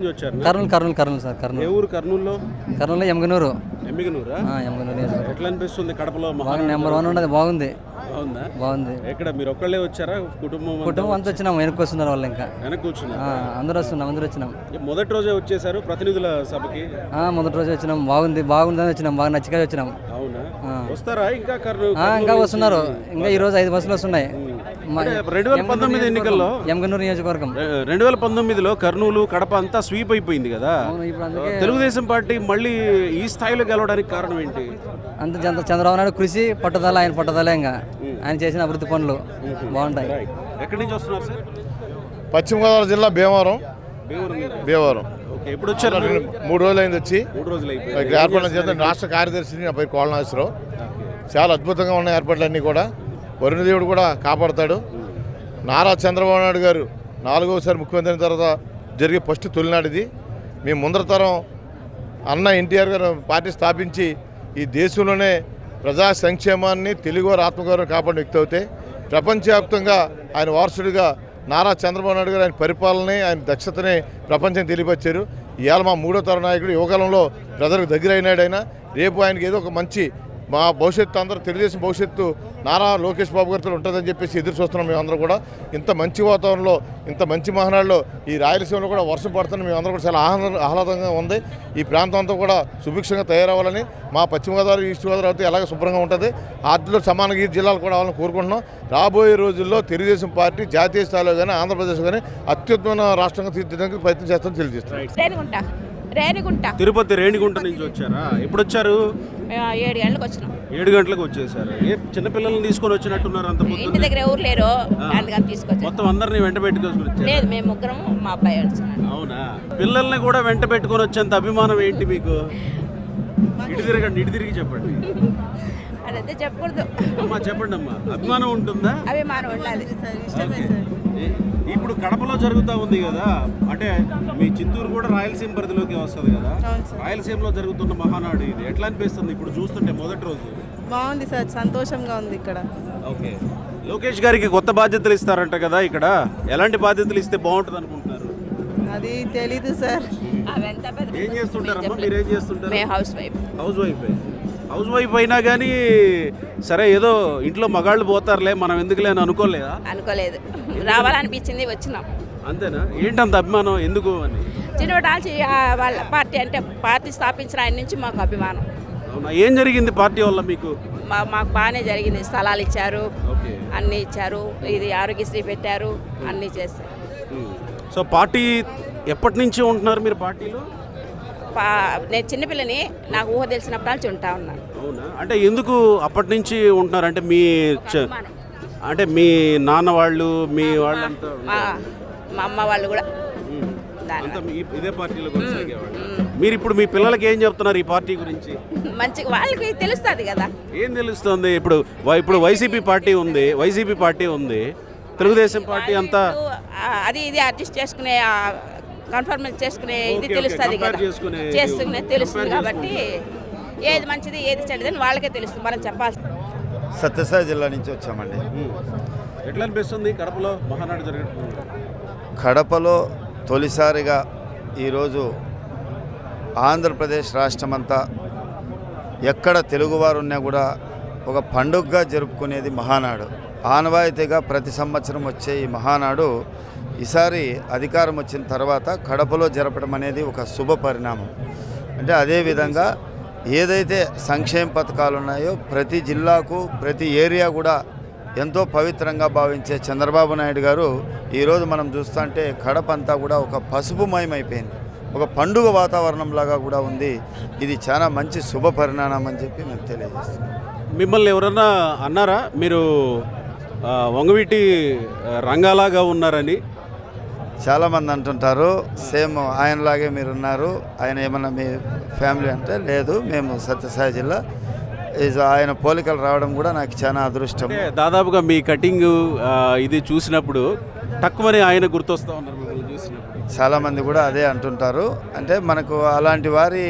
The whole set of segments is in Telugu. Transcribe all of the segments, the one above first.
వచ్చారు కర్నూలు సార్. కర్నూలు. ఏ ఊరు కర్నూలులో? కర్నూలులో ఎమ్గనూరు. ఎమ్మిగనూరా? ఎమ్గనూరు. ఎట్లా అనిపిస్తుంది కడపలో? నెంబర్ 1 ఉండదు. బాగుంది. బాగుందా? బాగుంది. ఎక్కడ మీరు ఒక్కళ్ళే వచ్చారా? కుటుంబం అంతా వచ్చినాం. వెనక్కి వస్తున్నారు వాళ్ళు. ఇంకా వెనక్కి కూర్చున్నారు. అందరూ వచ్చినాం. మొదటి రోజే వచ్చేసారు ప్రతినిధుల సభకి? మొదటి రోజు వచ్చినాం. బాగుందని వచ్చినాం. బాగా నచ్చిగా వచ్చినాం. అవునా? వస్తారా ఇంకా? ఇంకా వస్తున్నారు. ఇంకా ఈ రోజు 5 బస్సులు వస్తున్నాయి. 2019 ఎన్నికల్లో ఎమ్గనూరు నియోజకవర్గం 2019లో కర్నూలు కడప అంతా స్వీప్ అయిపోయింది కదా. తెలుగుదేశం పార్టీ మళ్ళీ ఈ స్థాయిలో గెలవడానికి కారణం ఏంటి? అంత చంద్రబాబు నాయుడు కృషి, పట్టుదల. ఆయన పట్టుదల. ఇంకా ఆయన చేసిన అభివృద్ధి పనులు బాగుంటాయి. ఎక్కడి నుంచి వస్తున్నారు సార్? పశ్చిమ గోదావరి జిల్లా భీమవరం. ఎప్పుడు వచ్చారు? 3 రోజులు అయింది వచ్చి. 3 రోజులు అయిపోయింది. ఏర్పాట్లు చేద్దాం. రాష్ట్ర కార్యదర్శిని నా పేరు కోళ్ళనాశ్వరరావు. చాలా అద్భుతంగా ఉన్నాయి ఏర్పాట్లన్నీ కూడా. వరుణదేవుడు కూడా కాపాడతాడు. నారా చంద్రబాబు నాయుడు గారు 4వసారి ముఖ్యమంత్రి అయిన తర్వాత జరిగే ఫస్ట్ తొలినాడిది. మేము ముందర తరం అన్న ఎన్టీఆర్ గారు పార్టీ స్థాపించి ఈ దేశంలోనే ప్రజా సంక్షేమాన్ని, తెలుగువారి ఆత్మగౌరవం కాపాడిన వ్యక్తి అవుతే ప్రపంచవ్యాప్తంగా ఆయన వారసుడిగా నారా చంద్రబాబు నాయుడు గారు ఆయన పరిపాలనని, ఆయన దక్షతని ప్రపంచం తెలియపరిచారు. ఇవాళ మా 3వ తరం నాయకుడు యువకాలంలో ప్రజలకు దగ్గర అయినాడు. ఆయన రేపు ఆయనకి ఏదో ఒక మంచి మా భవిష్యత్తు అందరూ తెలుగుదేశం భవిష్యత్తు నారా లోకేష్ బాబు గారితో ఉంటుందని చెప్పేసి ఎదురు చూస్తున్నాం. మేమందరం కూడా ఇంత మంచి వాతావరణంలో, ఇంత మంచి మహానాడులో ఈ రాయలసీమలో కూడా వర్షం పడుతుంది. మేమందరం కూడా చాలా ఆహ్లాదంగా ఉంది. ఈ ప్రాంతం అంతా కూడా సుభిక్షంగా తయారవ్వాలని, మా పశ్చిమ గోదావరి, ఈస్ట్ గోదావరి అయితే ఎలాగ శుభ్రంగా ఉంటుంది. వాటిలో సమానగిరి జిల్లాలు కూడా అవ్వాలని కోరుకుంటున్నాం. రాబోయే రోజుల్లో తెలుగుదేశం పార్టీ జాతీయ స్థాయిలో కానీ ఆంధ్రప్రదేశ్ కానీ అత్యుత్తమైన రాష్ట్రంగా తీర్చడానికి ప్రయత్నం చేస్తామని తెలియజేస్తున్నాం. తిరుపతి రేణిగుంట నుంచి వచ్చారా? ఎప్పుడు వచ్చారు? 7 గంటలకు వచ్చినాం. 7 గంటలకు వచ్చేసారు. ఏ చిన్నపిల్లల్ని తీసుకొని వచ్చినట్టున్నారు? అంత ఇంటి దగ్గర ఎవరు లేరు, అందుకని తీసుకొచ్చారు. మొత్తం అందరినీ వెంట పెట్టుకొని వచ్చారు? లేదు, మేము ముగ్గురం, మా అబ్బాయి వచ్చినాడు. అవునా? పిల్లల్ని కూడా వెంట పెట్టుకొని వచ్చేంత అభిమానం ఏంటి మీకు? ఇటు తిరిగి చెప్పండి. అదైతే చెప్పకూడదు. అమ్మా చెప్పండి అమ్మా. అభిమానం ఉంటుందా? అభిమానం ఉండాలి. ఇప్పుడు కడపలో జరుగుతూ ఉంది కదా, అంటే మీ చిత్తూరు కూడా రాయలసీమ పరిధిలోకి వస్తుంది కదా. రాయలసీమలో జరుగుతున్న మహానాడు ఇది ఎట్లా అనిపిస్తుంది ఇప్పుడు చూస్తుంటే? మొదటి రోజు బాగుంది సార్, సంతోషంగా ఉంది ఇక్కడ. ఓకే, లోకేష్ గారికి కొత్త బాధ్యతలు ఇస్తారంట కదా ఇక్కడ. ఎలాంటి బాధ్యతలు ఇస్తే బాగుంటుంది అనుకుంటున్నారు? అది తెలీదు సార్. ఏం చేస్తుంటారమ్మా? మీరు ఏం చేస్తుంటారు? హౌస్ వైఫ్ అయినా కానీ సరే, ఏదో ఇంట్లో మగాళ్ళు పోతారులే, మనం ఎందుకులే అని అనుకోలేదు. రావాలనిపించింది, వచ్చినాం. అంతేనా? ఏంటంత అభిమానం ఎందుకు అని? చిన్నటాల్చి వాళ్ళ పార్టీ అంటే పార్టీ స్థాపించిన ఆయన నుంచి మాకు అభిమానం. అవునా? ఏం జరిగింది పార్టీ వల్ల మీకు? మాకు బాగానే జరిగింది. స్థలాలు ఇచ్చారు, అన్నీ ఇచ్చారు, ఇది ఆరోగ్యశ్రీ పెట్టారు, అన్నీ చేస్తారు. సో పార్టీ ఎప్పటి నుంచి ఉంటున్నారు మీరు పార్టీలో? నేను చిన్నపిల్లని, నాకు ఊహ తెలిసినప్పటి నుంచి ఉంటా ఉన్నాను. అవునా? అంటే ఎందుకు అప్పటి నుంచి ఉంటున్నారు? అంటే మీ నాన్న వాళ్ళు, మీ వాళ్ళంతా, మా అమ్మ వాళ్ళు కూడా ఇదే పార్టీలో కొనసాగేవాళ్ళు. మీరు ఇప్పుడు మీ పిల్లలకి ఏం చెప్తున్నారు ఈ పార్టీ గురించి? మంచిగా వాళ్ళకి తెలుస్తుంది కదా. ఏం తెలుస్తుంది? ఇప్పుడు వైసీపీ పార్టీ ఉంది, తెలుగుదేశం పార్టీ అంతా అది ఇది అడ్జస్ట్ చేసుకునే, కన్ఫర్మేషన్ చేసుకునే ఇది తెలుస్తుంది కదా, తెలుస్తుంది. కాబట్టి ఏది మంచిది ఏది చెడ్డదని వాళ్ళకే తెలుస్తుంది, మనం చెప్పాల్సి. సత్యసాయి జిల్లా నుంచి వచ్చామండి. ఎట్లా అనిపిస్తుంది కడపలో మహానాడు జరగడం? కడపలో తొలిసారిగా ఈరోజు ఆంధ్రప్రదేశ్ రాష్ట్రమంతా ఎక్కడ తెలుగువారు ఉన్నా కూడా ఒక పండుగగా జరుపుకునేది మహానాడు. ఆనవాయితీగా ప్రతి సంవత్సరం వచ్చే ఈ మహానాడు ఈసారి అధికారం వచ్చిన తర్వాత కడపలో జరపడం అనేది ఒక శుభ పరిణామం. అంటే అదేవిధంగా ఏదైతే సంక్షేమ పథకాలు ఉన్నాయో ప్రతి జిల్లాకు, ప్రతి ఏరియా కూడా ఎంతో పవిత్రంగా భావించే చంద్రబాబు నాయుడు గారు ఈరోజు మనం చూస్తుంటే కడప అంతా కూడా ఒక పసుపుమయమైపోయింది, ఒక పండుగ వాతావరణంలాగా కూడా ఉంది. ఇది చాలా మంచి శుభ పరిణామం అని చెప్పి మేము తెలియజేస్తున్నాం. మిమ్మల్ని ఎవరన్నా అన్నారా మీరు వంగవీటి రంగాలాగా ఉన్నారని? చాలామంది అంటుంటారు, సేమ్ ఆయనలాగే మీరు ఉన్నారు, ఆయన ఏమన్నా మీ ఫ్యామిలీ అంటే లేదు, మేము సత్యసాయి జిల్లా. ఆయన పోలికలు రావడం కూడా నాకు చాలా అదృష్టం. దాదాపుగా మీ కటింగ్ ఇది చూసినప్పుడు తక్కువనే ఆయన గుర్తొస్తూ ఉన్నారు మిమ్మల్ని చూసినప్పుడు. చాలామంది కూడా అదే అంటుంటారు. అంటే మనకు అలాంటి వారి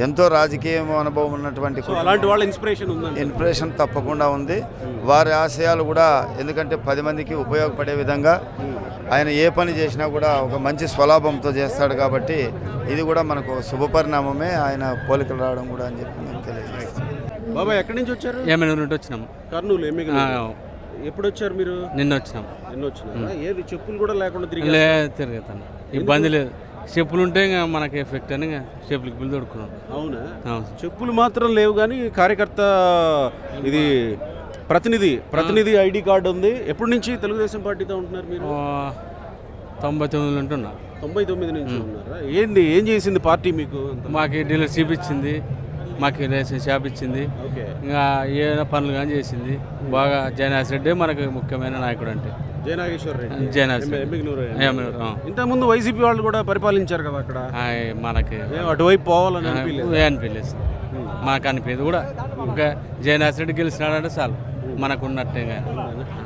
ఎంతో రాజకీయ అనుభవం ఉన్నటువంటి సో అలాంటి వాళ్ళ ఇన్స్పిరేషన్ ఉందండి. ఇంప్రెషన్ తప్పకుండా ఉంది. వారి ఆశయాలు కూడా ఎందుకంటే 10 మందికి ఉపయోగపడే విధంగా ఆయన ఏ పని చేసినా కూడా ఒక మంచి స్వలాభంతో చేస్తాడు కాబట్టి ఇది కూడా మనకు శుభపరిణామమే ఆయన పోలికలు రావడం కూడా అని చెప్పి మేము తెలియజేస్తాం. బాబాయ్ ఎక్కడి నుంచి వచ్చారు? ఏమైనా నుండి వచ్చినాం. కర్నూలు. ఎప్పుడు వచ్చారు మీరు? నిన్న వచ్చినాం. నిన్న వచ్చినారా? ఏది చెప్పులు కూడా లేకుండా తిరిగి తిరుగుతాను, ఇబ్బంది లేదు. చెప్పులు ఉంటే ఇంకా మనకి ఎఫెక్ట్ అని చెప్పులకి బిల్లు దొడుకున్నాం. అవునా? చెప్పులు మాత్రం లేవు కానీ కార్యకర్త ఇది ప్రతినిధి ఐడి కార్డు ఉంది. ఎప్పటి నుంచి తెలుగుదేశం పార్టీతో ఉంటున్నారు మీరు? 99 ఉంటున్నా. 99 నుంచి ఉన్నారా? ఏం చేసింది పార్టీ మీకు? మాకు డీలర్షిప్ ఇచ్చింది, మాకు రేషన్ షాప్ ఇచ్చింది, ఇంకా ఏదైనా పనులు కానీ చేసింది బాగా. జయనాథ్ రెడ్డి మనకు ముఖ్యమైన నాయకుడు అంటే. ఇంతకుముందు వైసీపీ వాళ్ళు కూడా పరిపాలించారు కదా అక్కడ. మనకి అటువైపు పోవాలని అనిపించలేదు, మనకు అనిపించదు కూడా. ఇంకా జయనాథ్ రెడ్డి గెలిచినాడంటే చాలు మనకు ఉన్నట్టే.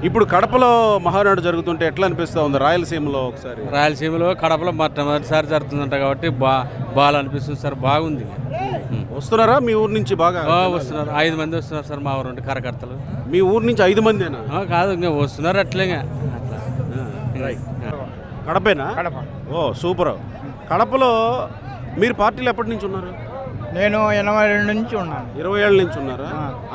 ఇప్పుడు కడపలో మహానాడు జరుగుతుంటే ఎట్లా అనిపిస్తూ ఉంది? రాయలసీమలో కడపలో మొట్టమొదటిసారి జరుగుతుందంట కాబట్టి బాగా అనిపిస్తుంది సార్. బాగుంది. వస్తున్నారా మీ ఊరు నుంచి? బాగా వస్తున్నారు. 5 మంది వస్తున్నారు సార్ మా ఊరు నుండి కార్యకర్తలు. మీ ఊరు నుంచి 5 మందేనా? కాదు, ఇంకా వస్తున్నారు అట్లే. కడపేనా? ఓ సూపర్. కడపలో మీరు పార్టీలు ఎప్పటి నుంచి ఉన్నారు? నేను 82 నుంచి ఉన్నాను. 20 ఏళ్ళ నుంచి ఉన్నారా?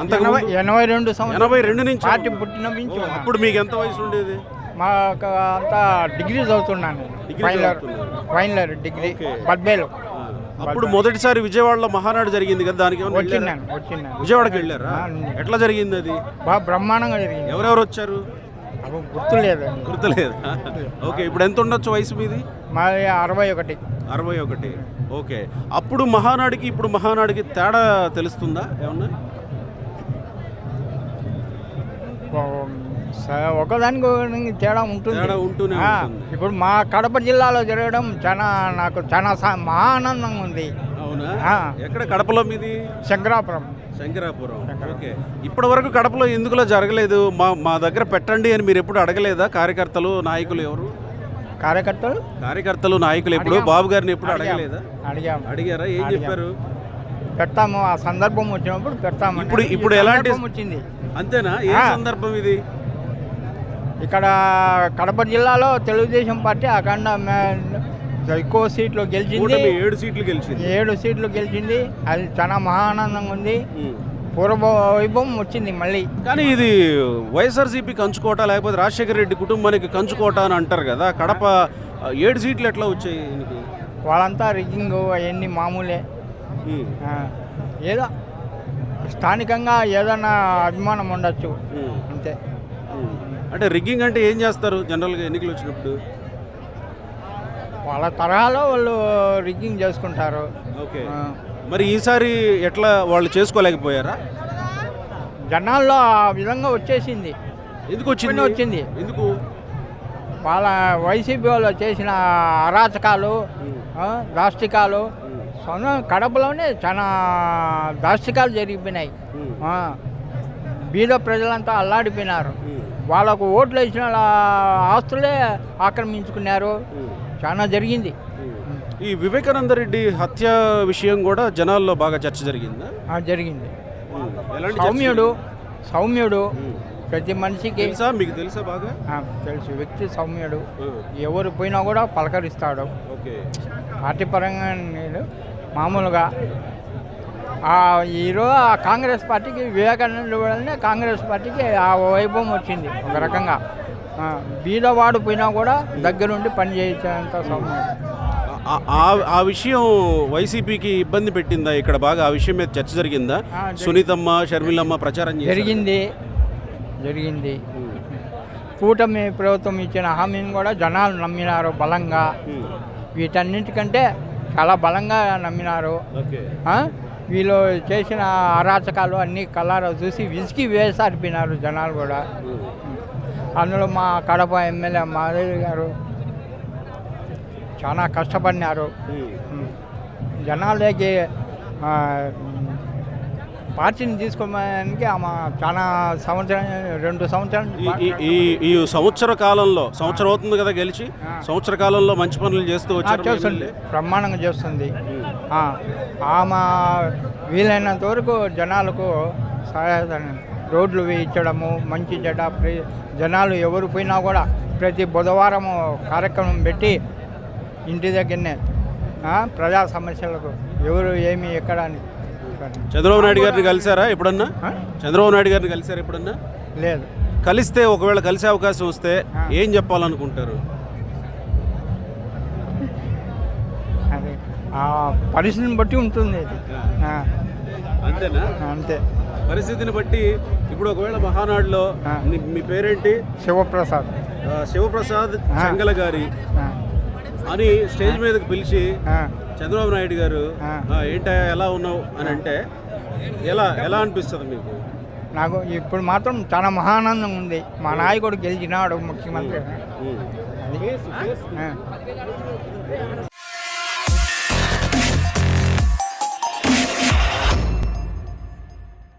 82 నుంచి పార్టీ పుట్టిన నుంచి. అప్పుడు మీకు ఎంత వయసు ఉండేది? మాకు అంతా డిగ్రీ చదువుతున్నాను. ఫైనల్ డిగ్రీ పద్మేలు. అప్పుడు మొదటిసారి విజయవాడలో మహానాడు జరిగింది కదా, దానికి వచ్చిన్నాను. విజయవాడకి వెళ్ళారా? ఎట్లా జరిగింది అది? బాగా బ్రహ్మాండంగా జరిగింది. ఎవరెవరు వచ్చారు? గుర్తులేదు. ఓకే, ఇప్పుడు ఎంత ఉండొచ్చు వయసు మీది? మాది 61. ఓకే, అప్పుడు మహానాడికి ఇప్పుడు మహానాడికి తేడా తెలుస్తుందా ఏమన్నా? ఒకదానికి తేడా ఉంటుంది. ఇప్పుడు మా కడప జిల్లాలో జరగడం నాకు చాలా మహా ఆనందంగా ఉంది. అవునా? ఎక్కడ కడపలో మీది? శంకరాపురం. ఓకే, ఇప్పటి వరకు కడపలో ఎందుకులో జరగలేదు? మా దగ్గర పెట్టండి అని మీరు ఎప్పుడు అడగలేదా? కార్యకర్తలు నాయకులు ఎవరు? కార్యకర్తలు నాయకులు ఎప్పుడు బాబు గారిని ఎప్పుడు అడగలేదా? అడిగారా? ఏం చెప్పారు? పెడతాము, ఆ సందర్భం వచ్చినప్పుడు పెడతాము. ఇప్పుడు ఎలాంటి వచ్చింది? అంతేనా? ఏ సందర్భం ఇది? ఇక్కడ కడప జిల్లాలో తెలుగుదేశం పార్టీ అఖండ ఎక్కువ సీట్లు గెలిచింది. 7 సీట్లు గెలిచింది. అది చాలా మహా ఆనందంగా ఉంది. పూర్వ వైభవం వచ్చింది మళ్ళీ. కానీ ఇది వైఎస్ఆర్సీపీ కంచుకోట, లేకపోతే రాజశేఖర రెడ్డి కుటుంబానికి కంచుకోట అని అంటారు కదా. కడప 7 సీట్లు ఎట్లా వచ్చాయి? వాళ్ళంతా రిగ్గింగ్ అవన్నీ మామూలే. ఏదో స్థానికంగా ఏదైనా అభిమానం ఉండొచ్చు అంతే. అంటే రిగ్గింగ్ అంటే ఏం చేస్తారు జనరల్గా ఎన్నికలు వచ్చినప్పుడు? వాళ్ళ తరహాలో వాళ్ళు రిగ్గింగ్ చేసుకుంటారు. ఓకే, మరి ఈసారి ఎట్లా వాళ్ళు చేసుకోలేకపోయారా? జనాల్లో ఆ విధంగా వచ్చేసింది. ఎందుకు వచ్చింది? ఎందుకు? వాళ్ళ వైసీపీ వాళ్ళు చేసిన అరాచకాలు, దాష్టికాలు. కడపలోనే చాలా దాష్టికాలు జరిగిపోయినాయి. బీద ప్రజలంతా అల్లాడిపోయినారు. వాళ్ళకు ఓట్లు వేసిన ఆస్తులే ఆక్రమించుకున్నారు. చాలా జరిగింది. ఈ వివేకానంద రెడ్డి హత్య విషయం కూడా జనాల్లో బాగా చర్చ జరిగిందా? జరిగింది. సౌమ్యుడు ప్రతి మనిషికి మీకు తెలుసా? బాగా తెలుసు. వ్యక్తి సౌమ్యుడు, ఎవరు పోయినా కూడా పలకరిస్తాడు. పార్టీ పరంగా నేను మామూలుగా ఈరోజు కాంగ్రెస్ పార్టీకి వివేకానంద వల్లనే కాంగ్రెస్ పార్టీకి ఆ వైభవం వచ్చింది. ఒక రకంగా బీదవాడు పోయినా కూడా దగ్గరుండి పని చేయించేంత సౌమ్యుడు. ఆ విషయం వైసీపీకి ఇబ్బంది పెట్టిందా? ఇక్కడ బాగా ఆ విషయం మీద చర్చ జరిగిందా? సునీతమ్మ, షర్మిలమ్మ ప్రచారం జరిగింది. కూటమి ప్రభుత్వం ఇచ్చిన హామీని కూడా జనాలు నమ్మినారు బలంగా. వీటన్నింటికంటే చాలా బలంగా నమ్మినారు. వీళ్ళు చేసిన అరాచకాలు అన్నీ కళ్ళారా చూసి విసికి వేసారిపోయినారు జనాలు కూడా. అందులో మా కడప ఎమ్మెల్యే మాధవి గారు చాలా కష్టపడినారు. జనాలకి పార్టీని తీసుకోవడానికి ఆమె చాలా సంవత్సరం 2 సంవత్సరాలు ఈ సంవత్సర కాలంలో సంవత్సరం అవుతుంది కదా గెలిచి సంవత్సర కాలంలో మంచి పనులు చేస్తూ వచ్చారు చేస్తుంది, బ్రహ్మాండంగా చేస్తుంది. ఆమె వీలైనంత వరకు జనాలకు సహాయ రోడ్లు వేయించడము, మంచి చెడ్డ జనాలు ఎవరు పోయినా కూడా ప్రతి బుధవారం కార్యక్రమం పెట్టి ఇంటి దగ్గరనే ప్రజా సమస్యలకు ఎవరు ఏమి ఎక్కడ అని. చంద్రబాబు నాయుడు గారిని కలిసారా ఎప్పుడన్నా? చంద్రబాబు నాయుడు గారిని కలిసారా ఎప్పుడన్నా? లేదు. కలిస్తే ఒకవేళ కలిసే అవకాశం వస్తే ఏం చెప్పాలనుకుంటారు? అది ఆ పరిస్థితిని బట్టి ఉంటుంది ఇది. అంతేనా? అంతే, పరిస్థితిని బట్టి. ఇప్పుడు ఒకవేళ మహానాడులో మీ పేరేంటి? శివప్రసాద్. శివప్రసాద్ చెంగల గారి అని స్టేజ్ మీదకి పిలిచి చంద్రబాబు నాయుడు గారు ఏంటా ఎలా ఉన్నావు అని అంటే ఎలా అనిపిస్తుంది మీకు? నాకు ఇప్పుడు మాత్రం చాలా మహానందం ఉంది. మా నాయకుడు గెలిచినాడు ముఖ్యమంత్రి. అది